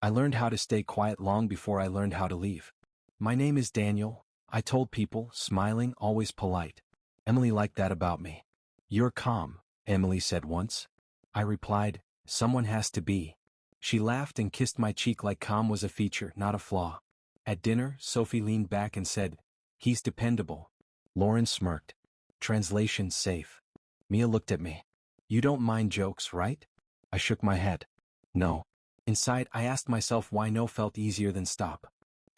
I learned how to stay quiet long before I learned how to leave. My name is Daniel, I told people, smiling, always polite. Emily liked that about me. You're calm, Emily said once. I replied, someone has to be. She laughed and kissed my cheek like calm was a feature, not a flaw. At dinner, Sophie leaned back and said, he's dependable. Lauren smirked. Translation safe. Mia looked at me. You don't mind jokes, right? I shook my head. No. Inside, I asked myself why no felt easier than stop.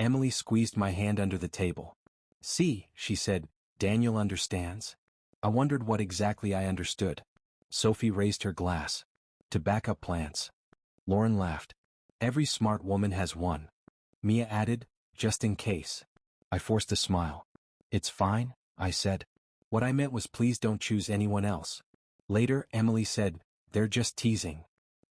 Emily squeezed my hand under the table. See, she said, Daniel understands. I wondered what exactly I understood. Sophie raised her glass. To backup plans. Lauren laughed. Every smart woman has one. Mia added, just in case. I forced a smile. It's fine, I said. What I meant was please don't choose anyone else. Later, Emily said, they're just teasing.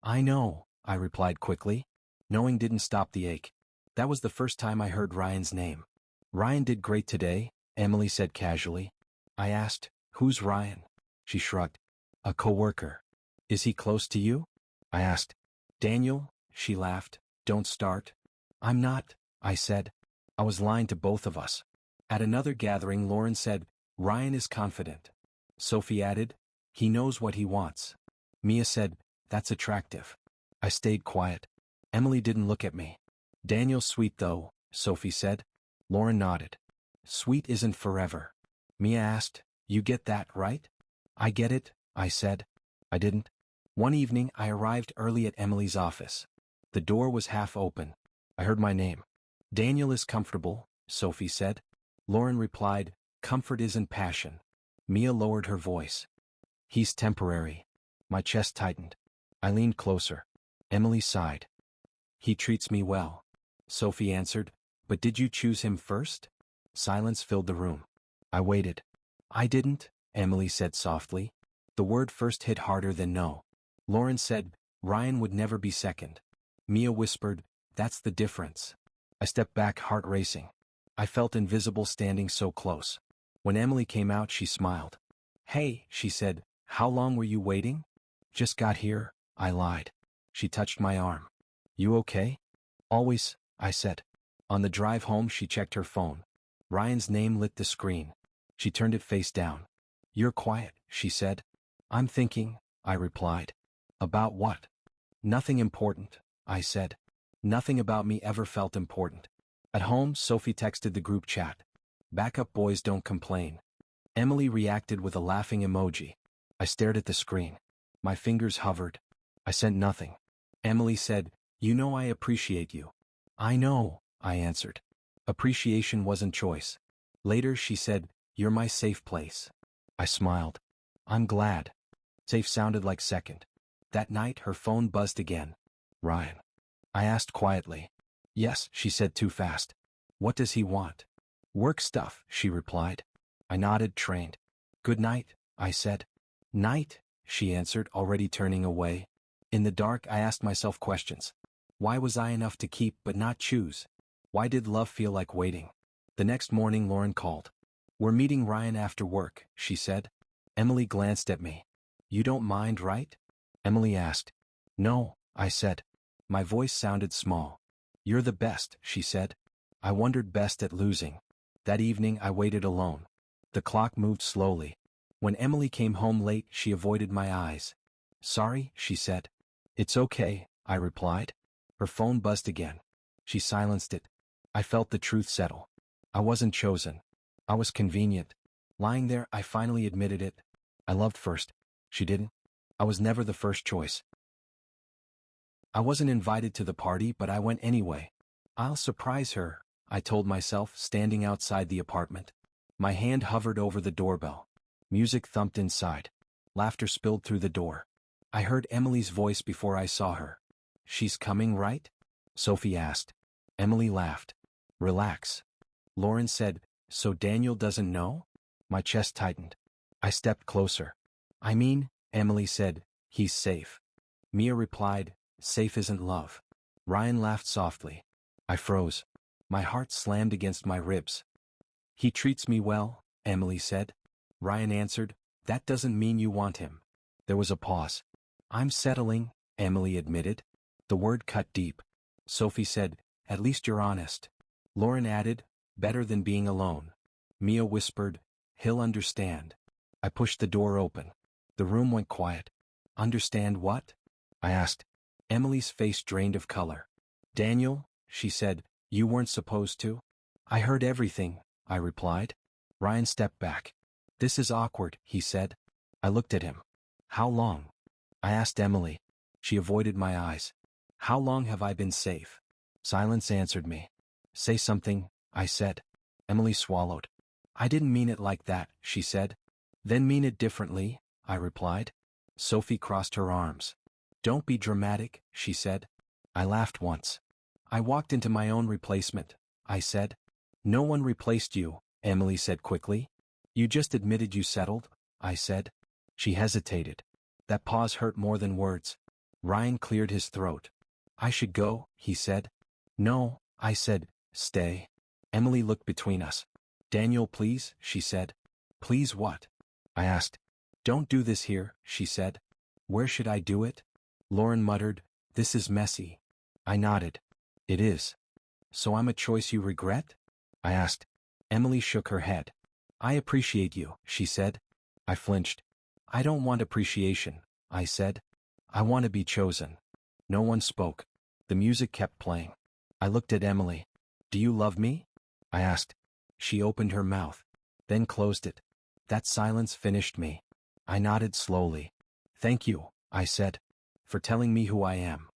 I know, I replied quickly. Knowing didn't stop the ache. That was the first time I heard Ryan's name. Ryan did great today, Emily said casually. I asked, who's Ryan? She shrugged. A coworker. Is he close to you? I asked. Daniel, she laughed. Don't start. I'm not, I said. I was lying to both of us. At another gathering, Lauren said, Ryan is confident. Sophie added, he knows what he wants. Mia said, that's attractive. I stayed quiet. Emily didn't look at me. Daniel's sweet though, Sophie said. Lauren nodded. Sweet isn't forever. Mia asked, you get that, right? I get it, I said. I didn't. One evening I arrived early at Emily's office. The door was half open. I heard my name. Daniel is comfortable, Sophie said. Lauren replied, comfort isn't passion. Mia lowered her voice. He's temporary. My chest tightened. I leaned closer. Emily sighed. He treats me well. Sophie answered, but did you choose him first? Silence filled the room. I waited. I didn't, Emily said softly. The word first hit harder than no. Lauren said, Ryan would never be second. Mia whispered, that's the difference. I stepped back, heart racing. I felt invisible standing so close. When Emily came out, she smiled. Hey, she said, how long were you waiting? Just got here, I lied. She touched my arm. You okay? Always, I said. On the drive home, she checked her phone. Ryan's name lit the screen. She turned it face down. You're quiet, she said. I'm thinking, I replied. About what? Nothing important, I said. Nothing about me ever felt important. At home, Sophie texted the group chat. Backup boys don't complain. Emily reacted with a laughing emoji. I stared at the screen. My fingers hovered. I sent nothing. Emily said, you know I appreciate you. I know, I answered. Appreciation wasn't choice. Later she said, you're my safe place. I smiled. I'm glad. Safe sounded like second. That night her phone buzzed again. Ryan. I asked quietly. Yes, she said too fast. What does he want? Work stuff, she replied. I nodded, trained. Good night, I said. Night, she answered, already turning away. In the dark I asked myself questions. Why was I enough to keep but not choose? Why did love feel like waiting? The next morning Lauren called. We're meeting Ryan after work, she said. Emily glanced at me. You don't mind, right? Emily asked. No, I said. My voice sounded small. You're the best, she said. I wondered best at losing. That evening I waited alone. The clock moved slowly. When Emily came home late, she avoided my eyes. Sorry, she said. It's okay, I replied. Her phone buzzed again. She silenced it. I felt the truth settle. I wasn't chosen. I was convenient. Lying there, I finally admitted it. I loved first. She didn't. I was never the first choice. I wasn't invited to the party, but I went anyway. I'll surprise her, I told myself, standing outside the apartment. My hand hovered over the doorbell. Music thumped inside. Laughter spilled through the door. I heard Emily's voice before I saw her. She's coming, right? Sophie asked. Emily laughed. Relax. Lauren said, so Daniel doesn't know? My chest tightened. I stepped closer. I mean, Emily said, he's safe. Mia replied, safe isn't love. Ryan laughed softly. I froze. My heart slammed against my ribs. He treats me well, Emily said. Ryan answered, that doesn't mean you want him. There was a pause. I'm settling, Emily admitted. The word cut deep. Sophie said, "At least you're honest." Lauren added, "Better than being alone." Mia whispered, "He'll understand." I pushed the door open. The room went quiet. "Understand what?" I asked. Emily's face drained of color. "Daniel," she said, "you weren't supposed to?" "I heard everything," I replied. Ryan stepped back. "This is awkward," he said. I looked at him. "How long?" I asked Emily. She avoided my eyes. "How long have I been safe?" Silence answered me. "Say something," I said. Emily swallowed. "I didn't mean it like that," she said. "Then mean it differently," I replied. Sophie crossed her arms. "Don't be dramatic," she said. I laughed once. "I walked into my own replacement," I said. "No one replaced you," Emily said quickly. "You just admitted you settled," I said. She hesitated. That pause hurt more than words. Ryan cleared his throat. "I should go," he said. "No," I said, "stay." Emily looked between us. "Daniel, please," she said. "Please what?" I asked. "Don't do this here," she said. "Where should I do it?" Lauren muttered, "This is messy." I nodded. "It is." "So I'm a choice you regret?" I asked. Emily shook her head. "I appreciate you," she said. I flinched. "I don't want appreciation," I said. "I want to be chosen." No one spoke. The music kept playing. I looked at Emily. "Do you love me?" I asked. She opened her mouth, then closed it. That silence finished me. I nodded slowly. "Thank you," I said, "for telling me who I am."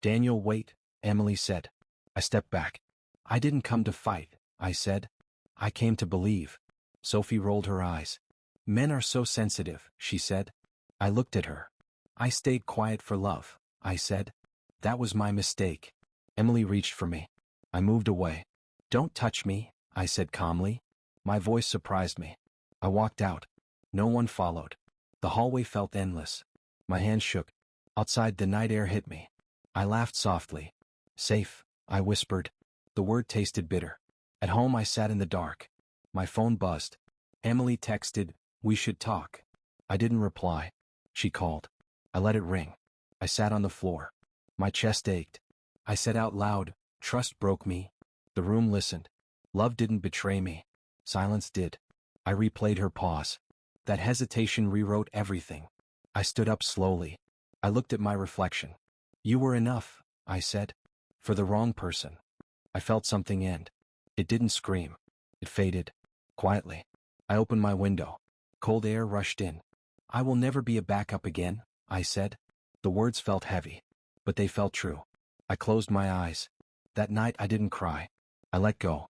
"Daniel, wait," Emily said. I stepped back. "I didn't come to fight," I said. "I came to believe." Sophie rolled her eyes. "Men are so sensitive," she said. I looked at her. "I stayed quiet for love," I said. "That was my mistake." Emily reached for me. I moved away. "Don't touch me," I said calmly. My voice surprised me. I walked out. No one followed. The hallway felt endless. My hands shook. Outside, the night air hit me. I laughed softly. "Safe," I whispered. The word tasted bitter. At home, I sat in the dark. My phone buzzed. Emily texted, "We should talk." I didn't reply. She called. I let it ring. I sat on the floor. My chest ached. I said out loud, "Trust broke me." The room listened. Love didn't betray me. Silence did. I replayed her pause. That hesitation rewrote everything. I stood up slowly. I looked at my reflection. "You were enough," I said. "For the wrong person." I felt something end. It didn't scream. It faded. Quietly. I opened my window. Cold air rushed in. "I will never be a backup again," I said. The words felt heavy, but they felt true. I closed my eyes. That night I didn't cry. I let go.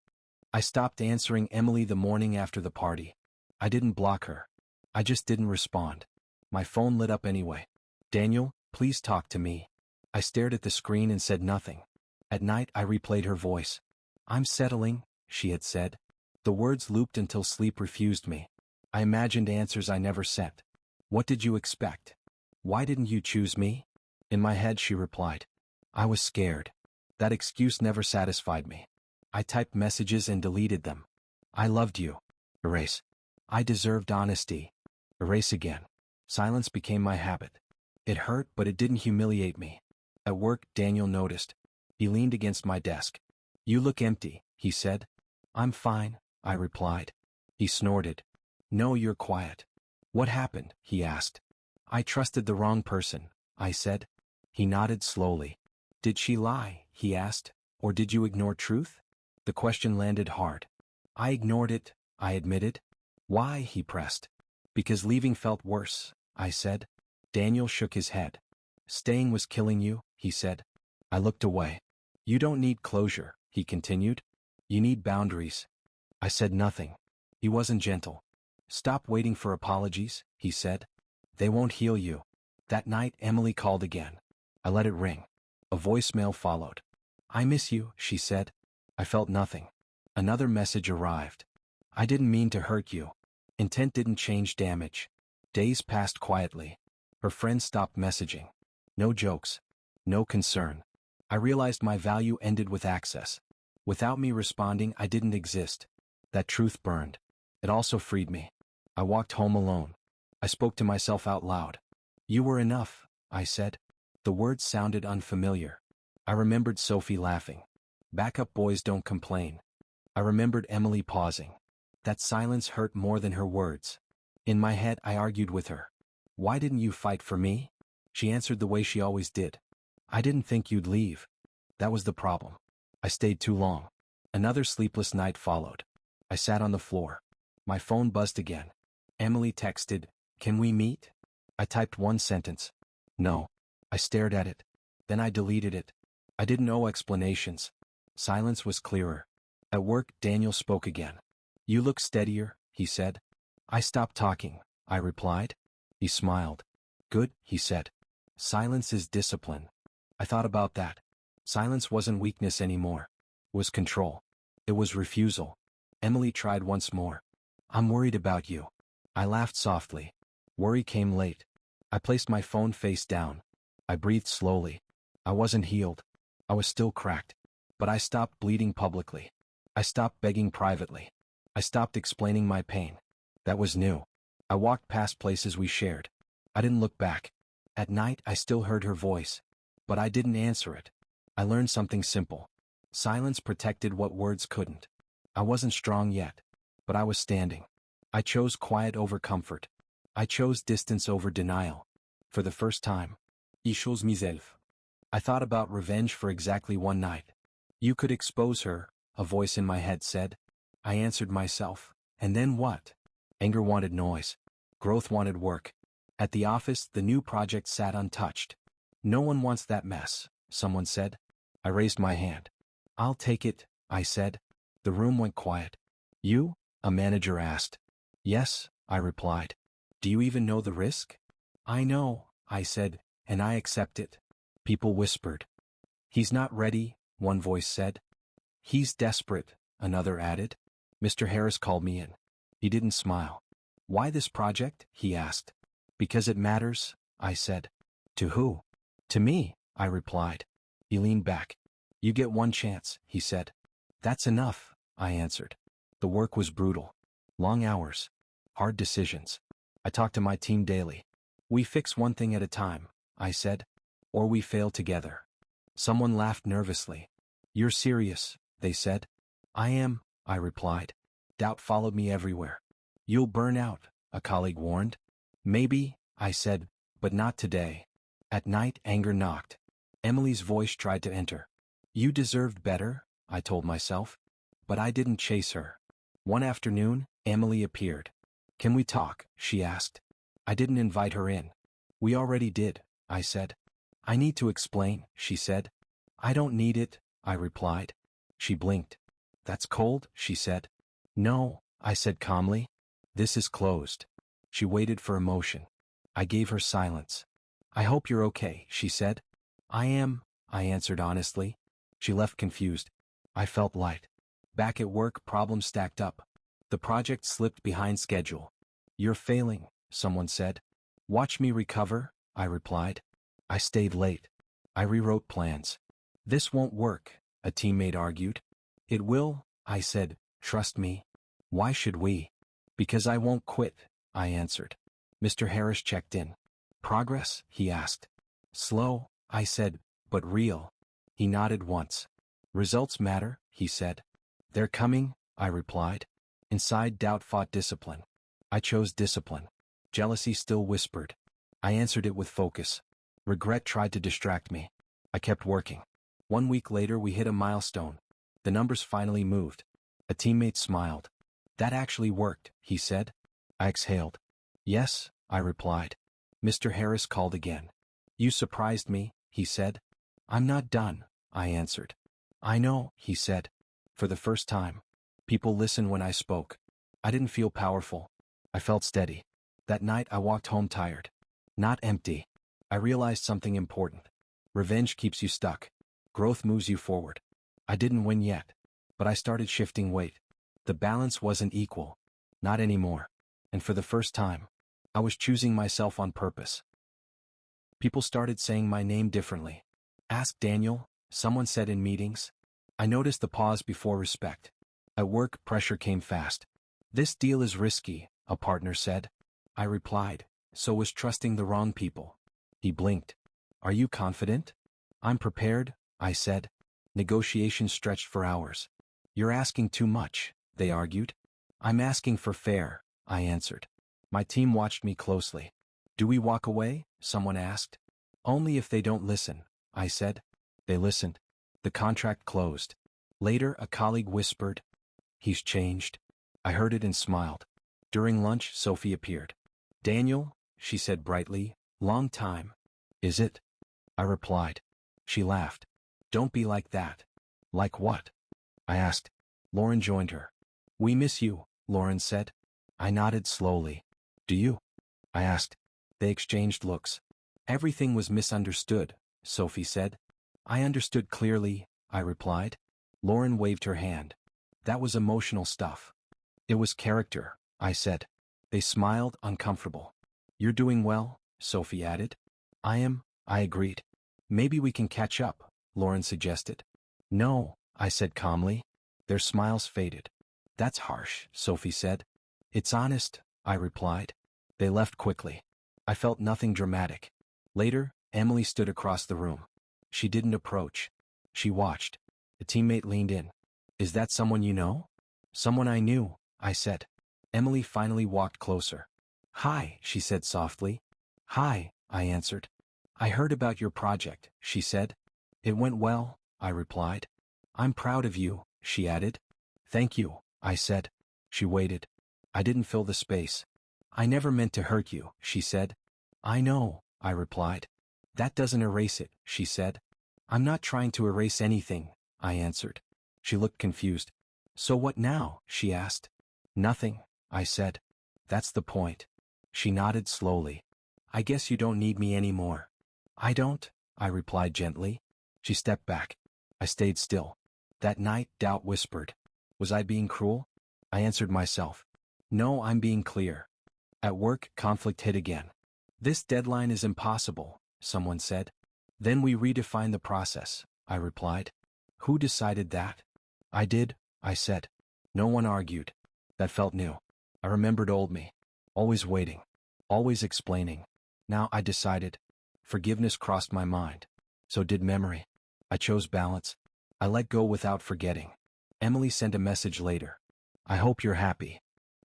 I stopped answering Emily the morning after the party. I didn't block her. I just didn't respond. My phone lit up anyway. "Daniel, please talk to me." I stared at the screen and said nothing. At night I replayed her voice. "I'm settling," she had said. The words looped until sleep refused me. I imagined answers I never sent. "What did you expect? Why didn't you choose me?" In my head she replied, "I was scared." That excuse never satisfied me. I typed messages and deleted them. "I loved you." Erase. "I deserved honesty." Erase again. Silence became my habit. It hurt, but it didn't humiliate me. At work, Daniel noticed. He leaned against my desk. "You look empty," he said. "I'm fine," I replied. He snorted. "No, you're quiet." "What happened?" he asked. "I trusted the wrong person," I said. He nodded slowly. "Did she lie?" he asked. "Or did you ignore truth?" The question landed hard. "I ignored it," I admitted. "Why?" he pressed. "Because leaving felt worse," I said. Daniel shook his head. "Staying was killing you," he said. I looked away. "You don't need closure," he continued. "You need boundaries." I said nothing. He wasn't gentle. "Stop waiting for apologies," he said. "They won't heal you." That night Emily called again. I let it ring. A voicemail followed. "I miss you," she said. I felt nothing. Another message arrived. "I didn't mean to hurt you." Intent didn't change damage. Days passed quietly. Her friends stopped messaging. No jokes. No concern. I realized my value ended with access. Without me responding, I didn't exist. That truth burned. It also freed me. I walked home alone. I spoke to myself out loud. "You were enough," I said. The words sounded unfamiliar. I remembered Sophie laughing. Backup boys don't complain. I remembered Emily pausing. That silence hurt more than her words. In my head, I argued with her. Why didn't you fight for me? She answered the way she always did. I didn't think you'd leave. That was the problem. I stayed too long. Another sleepless night followed. I sat on the floor. My phone buzzed again. Emily texted, "Can we meet?" I typed one sentence. No. I stared at it. Then I deleted it. I didn't owe explanations. Silence was clearer. At work, Daniel spoke again. "You look steadier," he said. I stopped talking, I replied. He smiled. "Good," he said. Silence is discipline. I thought about that. Silence wasn't weakness anymore. It was control. It was refusal. Emily tried once more. "I'm worried about you." I laughed softly. Worry came late. I placed my phone face down. I breathed slowly. I wasn't healed. I was still cracked. But I stopped bleeding publicly. I stopped begging privately. I stopped explaining my pain. That was new. I walked past places we shared. I didn't look back. At night, I still heard her voice. But I didn't answer it. I learned something simple. Silence protected what words couldn't. I wasn't strong yet. But I was standing. I chose quiet over comfort. I chose distance over denial. For the first time. I chose myself. I thought about revenge for exactly one night. You could expose her, a voice in my head said. I answered myself. And then what? Anger wanted noise. Growth wanted work. At the office, the new project sat untouched. "No one wants that mess," someone said. I raised my hand. "I'll take it," I said. The room went quiet. "You?" a manager asked. "Yes," I replied. "Do you even know the risk?" "I know," I said, "and I accept it." People whispered. "He's not ready," one voice said. "He's desperate," another added. Mr. Harris called me in. He didn't smile. "Why this project?" he asked. "Because it matters," I said. "To who?" "To me," I replied. He leaned back. "You get one chance," he said. "That's enough," I answered. The work was brutal. Long hours. Hard decisions. I talked to my team daily. "We fix one thing at a time," I said. "Or we fail together." Someone laughed nervously. "You're serious," they said. "I am," I replied. Doubt followed me everywhere. "You'll burn out," a colleague warned. "Maybe," I said, "but not today." At night, anger knocked. Emily's voice tried to enter. "You deserved better," I told myself. But I didn't chase her. One afternoon, Emily appeared. "Can we talk?" she asked. I didn't invite her in. "We already did," I said. "I need to explain," she said. "I don't need it," I replied. She blinked. "That's cold," she said. "No," I said calmly. "This is closed." She waited for emotion. I gave her silence. "I hope you're okay," she said. "I am," I answered honestly. She left confused. I felt light. Back at work, problems stacked up. The project slipped behind schedule. "You're failing," someone said. "Watch me recover," I replied. I stayed late. I rewrote plans. "This won't work," a teammate argued. "It will," I said. "Trust me." "Why should we?" "Because I won't quit," I answered. Mr. Harris checked in. "Progress?" he asked. "Slow," I said, "but real." He nodded once. "Results matter," he said. "They're coming," I replied. Inside, doubt fought discipline. I chose discipline. Jealousy still whispered. I answered it with focus. Regret tried to distract me. I kept working. 1 week later, we hit a milestone. The numbers finally moved. A teammate smiled. "That actually worked," he said. I exhaled. "Yes," I replied. Mr. Harris called again. "You surprised me," he said. "I'm not done," I answered. "I know," he said. For the first time, people listened when I spoke. I didn't feel powerful. I felt steady. That night I walked home tired. Not empty. I realized something important. Revenge keeps you stuck. Growth moves you forward. I didn't win yet. But I started shifting weight. The balance wasn't equal. Not anymore. And for the first time, I was choosing myself on purpose. People started saying my name differently. "Ask Daniel," someone said in meetings. I noticed the pause before respect. At work, pressure came fast. "This deal is risky," a partner said. I replied, "So was trusting the wrong people." He blinked. "Are you confident?" "I'm prepared," I said. Negotiations stretched for hours. You're asking too much, they argued. I'm asking for fair, I answered. My team watched me closely. Do we walk away? Someone asked. Only if they don't listen, I said. They listened. The contract closed. Later, a colleague whispered, He's changed. I heard it and smiled. During lunch, Sophie appeared. Daniel, she said brightly, long time. Is it? I replied. She laughed. Don't be like that. Like what? I asked. Lauren joined her. We miss you, Lauren said. I nodded slowly. Do you? I asked. They exchanged looks. Everything was misunderstood, Sophie said. I understood clearly, I replied. Lauren waved her hand. That was emotional stuff. It was character, I said. They smiled, uncomfortable. You're doing well, Sophie added. I am, I agreed. Maybe we can catch up, Lauren suggested. No, I said calmly. Their smiles faded. That's harsh, Sophie said. It's honest, I replied. They left quickly. I felt nothing dramatic. Later, Emily stood across the room. She didn't approach. She watched. A teammate leaned in. Is that someone you know? Someone I knew, I said. Emily finally walked closer. Hi, she said softly. Hi, I answered. I heard about your project, she said. It went well, I replied. I'm proud of you, she added. Thank you, I said. She waited. I didn't fill the space. I never meant to hurt you, she said. I know, I replied. That doesn't erase it, she said. I'm not trying to erase anything, I answered. She looked confused. So what now? She asked. Nothing, I said. That's the point. She nodded slowly. I guess you don't need me anymore. I don't, I replied gently. She stepped back. I stayed still. That night, doubt whispered. Was I being cruel? I answered myself. No, I'm being clear. At work, conflict hit again. This deadline is impossible, someone said. Then we redefined the process, I replied. Who decided that? I did, I said. No one argued. That felt new. I remembered old me. Always waiting. Always explaining. Now I decided. Forgiveness crossed my mind. So did memory. I chose balance. I let go without forgetting. Emily sent a message later. I hope you're happy.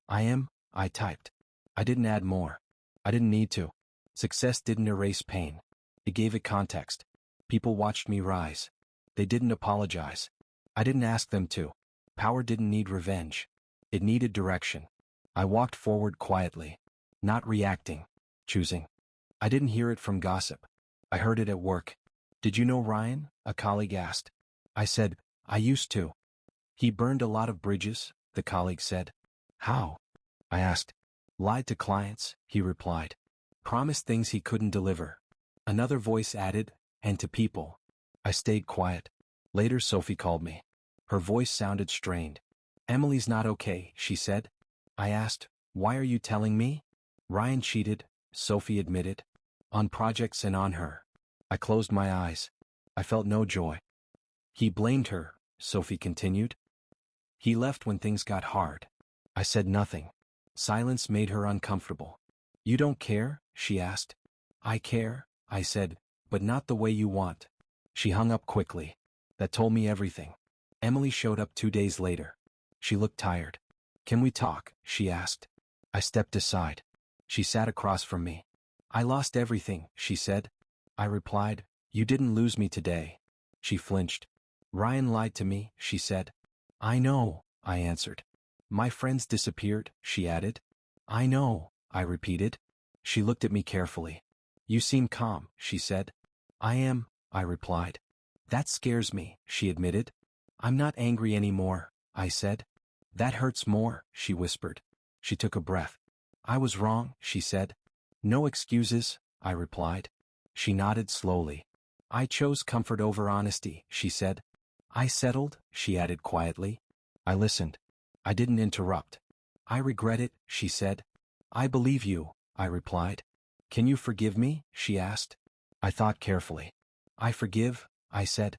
I am, I typed. I didn't add more. I didn't need to. Success didn't erase pain. It gave it context. People watched me rise. They didn't apologize. I didn't ask them to. Power didn't need revenge. It needed direction. I walked forward quietly. Not reacting. Choosing. I didn't hear it from gossip. I heard it at work. Did you know Ryan? A colleague asked. I said, I used to. He burned a lot of bridges, the colleague said. How? I asked. Lied to clients, he replied. Promised things he couldn't deliver. Another voice added, and to people. I stayed quiet. Later Sophie called me. Her voice sounded strained. Emily's not okay, she said. I asked, why are you telling me? Ryan cheated, Sophie admitted. On projects and on her. I closed my eyes. I felt no joy. He blamed her, Sophie continued. He left when things got hard. I said nothing. Silence made her uncomfortable. You don't care? She asked. I care, I said, but not the way you want. She hung up quickly. That told me everything. Emily showed up 2 days later. She looked tired. Can we talk? She asked. I stepped aside. She sat across from me. I lost everything, she said. I replied, you didn't lose me today. She flinched. Ryan lied to me, she said. I know, I answered. My friends disappeared, she added. I know, I repeated. She looked at me carefully. You seem calm, she said. I am, I replied. That scares me, she admitted. I'm not angry anymore, I said. That hurts more, she whispered. She took a breath. I was wrong, she said. No excuses, I replied. She nodded slowly. I chose comfort over honesty, she said. I settled, she added quietly. I listened. I didn't interrupt. I regret it, she said. I believe you, I replied. Can you forgive me? She asked. I thought carefully. I forgive, I said.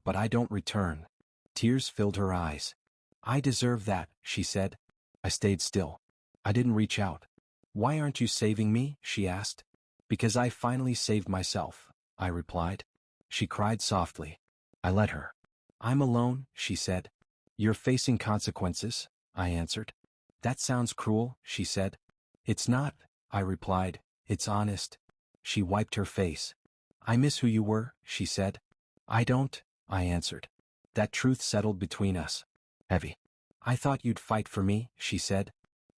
But I don't return. Tears filled her eyes. I deserve that, she said. I stayed still. I didn't reach out. Why aren't you saving me? She asked. Because I finally saved myself, I replied. She cried softly. I let her. I'm alone, she said. You're facing consequences, I answered. That sounds cruel, she said. It's not, I replied. It's honest. She wiped her face. I miss who you were, she said. I don't, I answered. That truth settled between us. Heavy. I thought you'd fight for me, she said.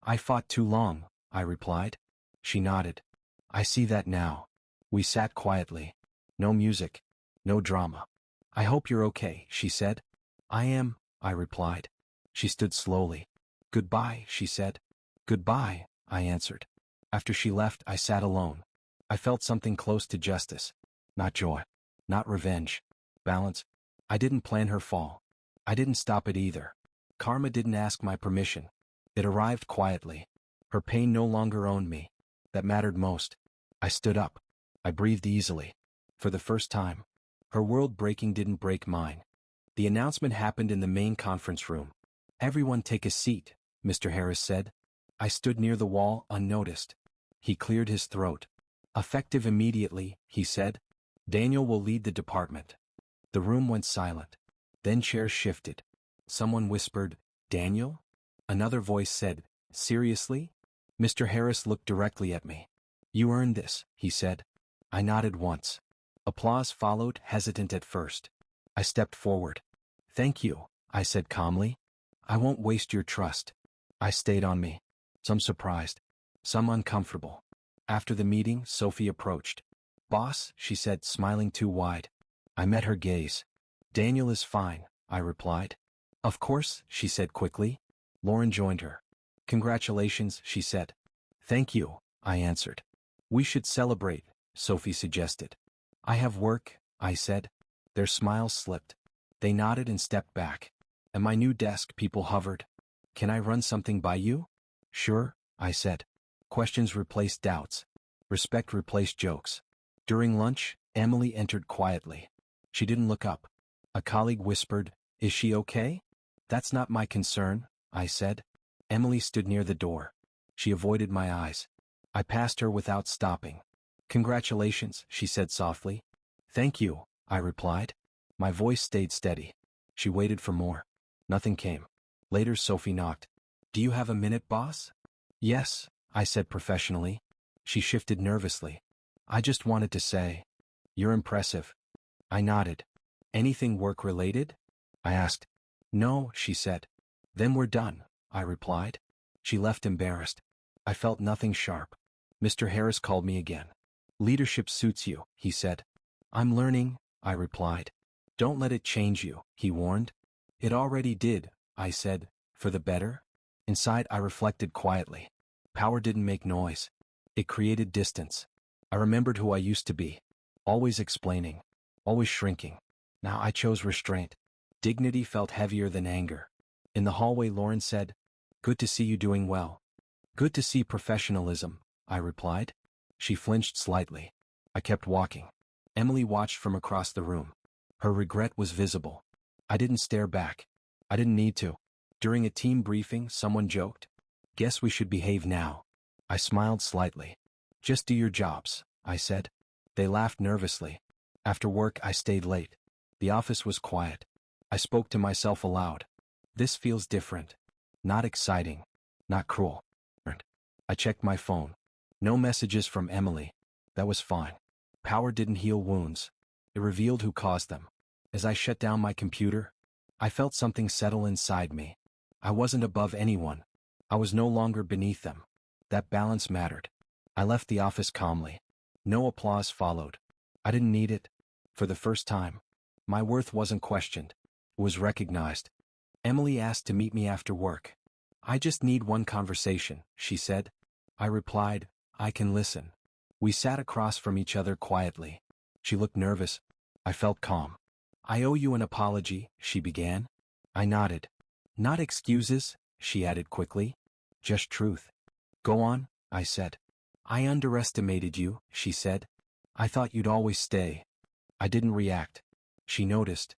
I fought too long, I replied. She nodded. I see that now. We sat quietly. No music. No drama. I hope you're okay, she said. I am, I replied. She stood slowly. Goodbye, she said. Goodbye, I answered. After she left, I sat alone. I felt something close to justice. Not joy. Not revenge. Balance. I didn't plan her fall. I didn't stop it either. Karma didn't ask my permission. It arrived quietly. Her pain no longer owned me. That mattered most. I stood up. I breathed easily. For the first time. Her world breaking didn't break mine. The announcement happened in the main conference room. Everyone take a seat, Mr. Harris said. I stood near the wall, unnoticed. He cleared his throat. Effective immediately, he said. Daniel will lead the department. The room went silent. Then chairs shifted. Someone whispered, Daniel? Another voice said, seriously? Mr. Harris looked directly at me. You earned this, he said. I nodded once. Applause followed, hesitant at first. I stepped forward. Thank you, I said calmly. I won't waste your trust. I stayed on me. Some surprised. Some uncomfortable. After the meeting, Sophie approached. Boss, she said, smiling too wide. I met her gaze. Daniel is fine, I replied. Of course, she said quickly. Lauren joined her. Congratulations, she said. Thank you, I answered. We should celebrate, Sophie suggested. I have work, I said. Their smiles slipped. They nodded and stepped back. At my new desk, people hovered. Can I run something by you? Sure, I said. Questions replaced doubts. Respect replaced jokes. During lunch, Emily entered quietly. She didn't look up. A colleague whispered, Is she okay? That's not my concern, I said. Emily stood near the door. She avoided my eyes. I passed her without stopping. Congratulations, she said softly. Thank you, I replied. My voice stayed steady. She waited for more. Nothing came. Later Sophie knocked. Do you have a minute, boss? Yes, I said professionally. She shifted nervously. I just wanted to say, you're impressive. I nodded. Anything work-related? I asked. No, she said. Then we're done, I replied. She left embarrassed. I felt nothing sharp. Mr. Harris called me again. Leadership suits you, he said. I'm learning, I replied. Don't let it change you, he warned. It already did, I said, for the better. Inside I reflected quietly. Power didn't make noise. It created distance. I remembered who I used to be. Always explaining. Always shrinking. Now I chose restraint. Dignity felt heavier than anger. In the hallway Lauren said, Good to see you doing well. Good to see professionalism, I replied. She flinched slightly. I kept walking. Emily watched from across the room. Her regret was visible. I didn't stare back. I didn't need to. During a team briefing, someone joked, Guess we should behave now. I smiled slightly. Just do your jobs, I said. They laughed nervously. After work, I stayed late. The office was quiet. I spoke to myself aloud. This feels different. Not exciting. Not cruel. I checked my phone. No messages from Emily. That was fine. Power didn't heal wounds. It revealed who caused them. As I shut down my computer, I felt something settle inside me. I wasn't above anyone. I was no longer beneath them. That balance mattered. I left the office calmly. No applause followed. I didn't need it. For the first time, my worth wasn't questioned. It was recognized. Emily asked to meet me after work. I just need one conversation, she said. I replied, I can listen. We sat across from each other quietly. She looked nervous. I felt calm. I owe you an apology, she began. I nodded. Not excuses, she added quickly. Just truth. Go on, I said. I underestimated you, she said. I thought you'd always stay. I didn't react. She noticed.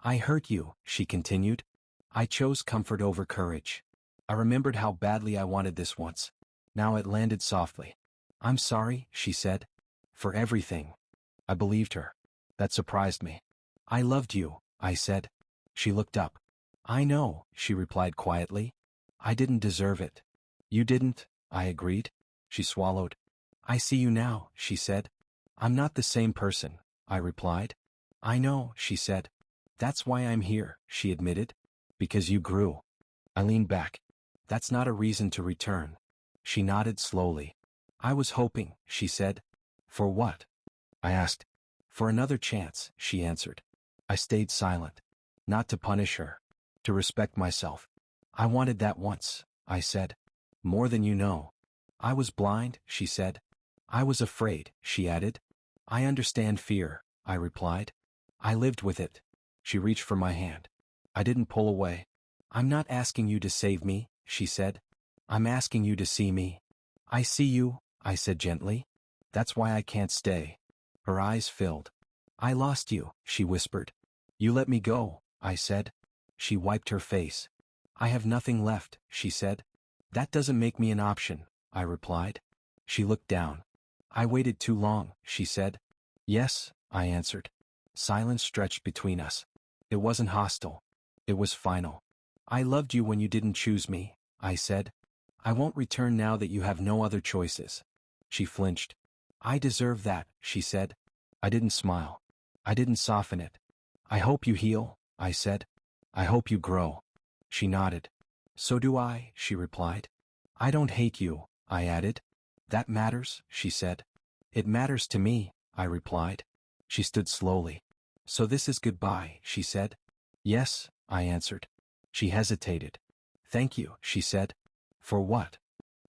I hurt you, she continued. I chose comfort over courage. I remembered how badly I wanted this once. Now it landed softly. I'm sorry, she said. For everything. I believed her. That surprised me. I loved you, I said. She looked up. I know, she replied quietly. I didn't deserve it. You didn't, I agreed. She swallowed. I see you now, she said. I'm not the same person, I replied. I know, she said. That's why I'm here, she admitted. Because you grew. I leaned back. That's not a reason to return. She nodded slowly. I was hoping, she said. For what? I asked. For another chance, she answered. I stayed silent. Not to punish her. To respect myself. I wanted that once, I said. More than you know. I was blind, she said. I was afraid, she added. I understand fear, I replied. I lived with it. She reached for my hand. I didn't pull away. I'm not asking you to save me, she said. I'm asking you to see me. I see you, I said gently. That's why I can't stay. Her eyes filled. I lost you, she whispered. You let me go, I said. She wiped her face. I have nothing left, she said. That doesn't make me an option, I replied. She looked down. I waited too long, she said. Yes, I answered. Silence stretched between us. It wasn't hostile. It was final. I loved you when you didn't choose me, I said. I won't return now that you have no other choices. She flinched. I deserve that, she said. I didn't smile. I didn't soften it. I hope you heal, I said. I hope you grow. She nodded. So do I, she replied. I don't hate you, I added. That matters, she said. It matters to me, I replied. She stood slowly. So this is goodbye, she said. Yes, I answered. She hesitated. Thank you, she said. For what?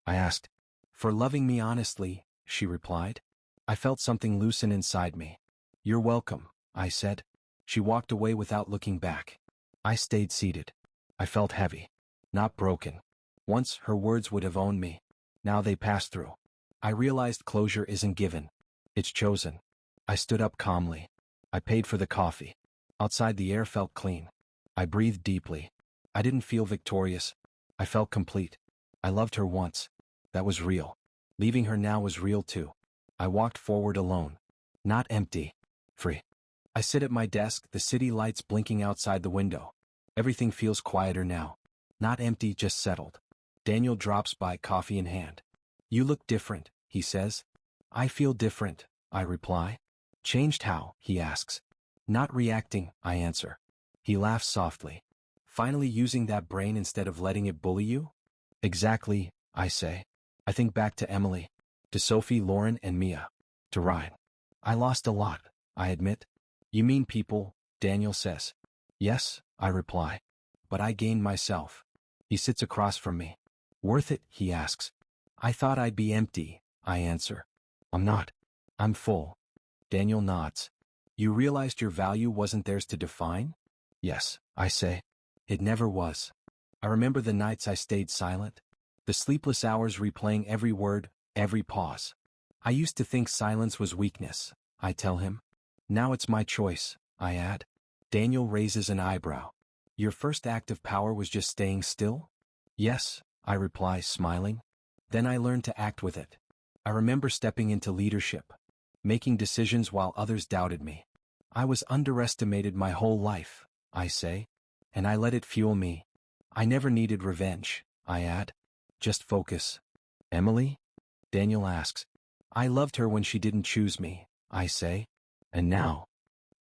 I asked. For loving me honestly, she replied. I felt something loosen inside me. You're welcome, I said. She walked away without looking back. I stayed seated. I felt heavy. Not broken. Once her words would have owned me. Now they passed through. I realized closure isn't given. It's chosen. I stood up calmly. I paid for the coffee. Outside the air felt clean. I breathed deeply. I didn't feel victorious. I felt complete. I loved her once. That was real. Leaving her now was real too. I walked forward alone. Not empty. Free. I sit at my desk, the city lights blinking outside the window. Everything feels quieter now. Not empty, just settled. Daniel drops by, coffee in hand. You look different, he says. I feel different, I reply. Changed how, he asks. Not reacting, I answer. He laughs softly. Finally using that brain instead of letting it bully you? Exactly, I say. I think back to Emily, to Sophie, Lauren, and Mia, to Ryan. I lost a lot, I admit. You mean people, Daniel says. Yes, I reply. But I gained myself. He sits across from me. Worth it, he asks. I thought I'd be empty, I answer. I'm not. I'm full. Daniel nods. You realized your value wasn't theirs to define? Yes, I say. It never was. I remember the nights I stayed silent. The sleepless hours replaying every word, every pause. I used to think silence was weakness, I tell him. Now it's my choice, I add. Daniel raises an eyebrow. Your first act of power was just staying still? Yes, I reply, smiling. Then I learned to act with it. I remember stepping into leadership, making decisions while others doubted me. I was underestimated my whole life, I say, and I let it fuel me. I never needed revenge, I add. Just focus. Emily? Daniel asks. I loved her when she didn't choose me, I say. And now?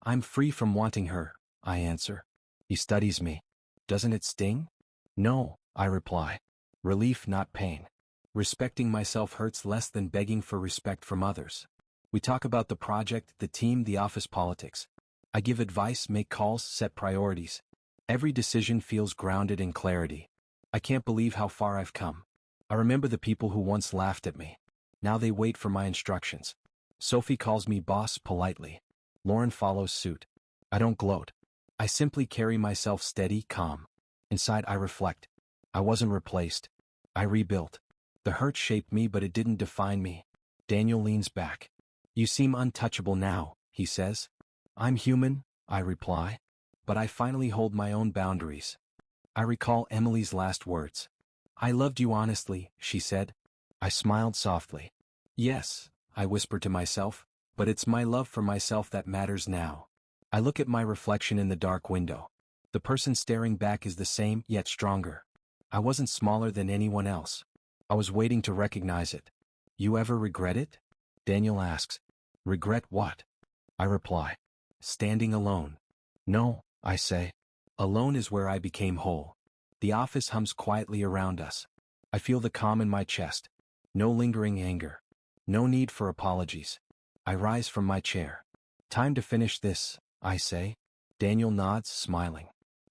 I'm free from wanting her, I answer. He studies me. Doesn't it sting? No, I reply. Relief, not pain. Respecting myself hurts less than begging for respect from others. We talk about the project, the team, the office politics. I give advice, make calls, set priorities. Every decision feels grounded in clarity. I can't believe how far I've come. I remember the people who once laughed at me. Now they wait for my instructions. Sophie calls me boss politely. Lauren follows suit. I don't gloat. I simply carry myself steady, calm. Inside I reflect. I wasn't replaced. I rebuilt. The hurt shaped me, but it didn't define me. Daniel leans back. You seem untouchable now, he says. I'm human, I reply. But I finally hold my own boundaries. I recall Emily's last words. I loved you honestly, she said. I smiled softly. Yes, I whispered to myself, but it's my love for myself that matters now. I look at my reflection in the dark window. The person staring back is the same, yet stronger. I wasn't smaller than anyone else. I was waiting to recognize it. You ever regret it? Daniel asks. Regret what? I reply. Standing alone. No, I say. Alone is where I became whole. The office hums quietly around us. I feel the calm in my chest. No lingering anger. No need for apologies. I rise from my chair. Time to finish this, I say. Daniel nods, smiling.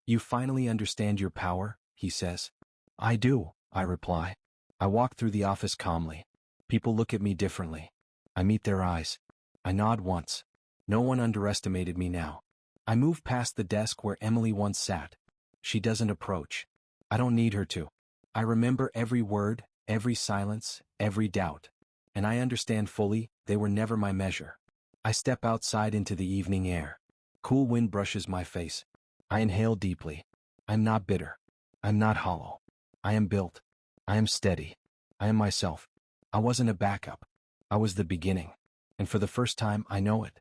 You finally understand your power, he says. I do, I reply. I walk through the office calmly. People look at me differently. I meet their eyes. I nod once. No one underestimated me now. I move past the desk where Emily once sat. She doesn't approach. I don't need her to. I remember every word, every silence, every doubt. And I understand fully, they were never my measure. I step outside into the evening air. Cool wind brushes my face. I inhale deeply. I'm not bitter. I'm not hollow. I am built. I am steady. I am myself. I wasn't a backup. I was the beginning. And for the first time, I know it.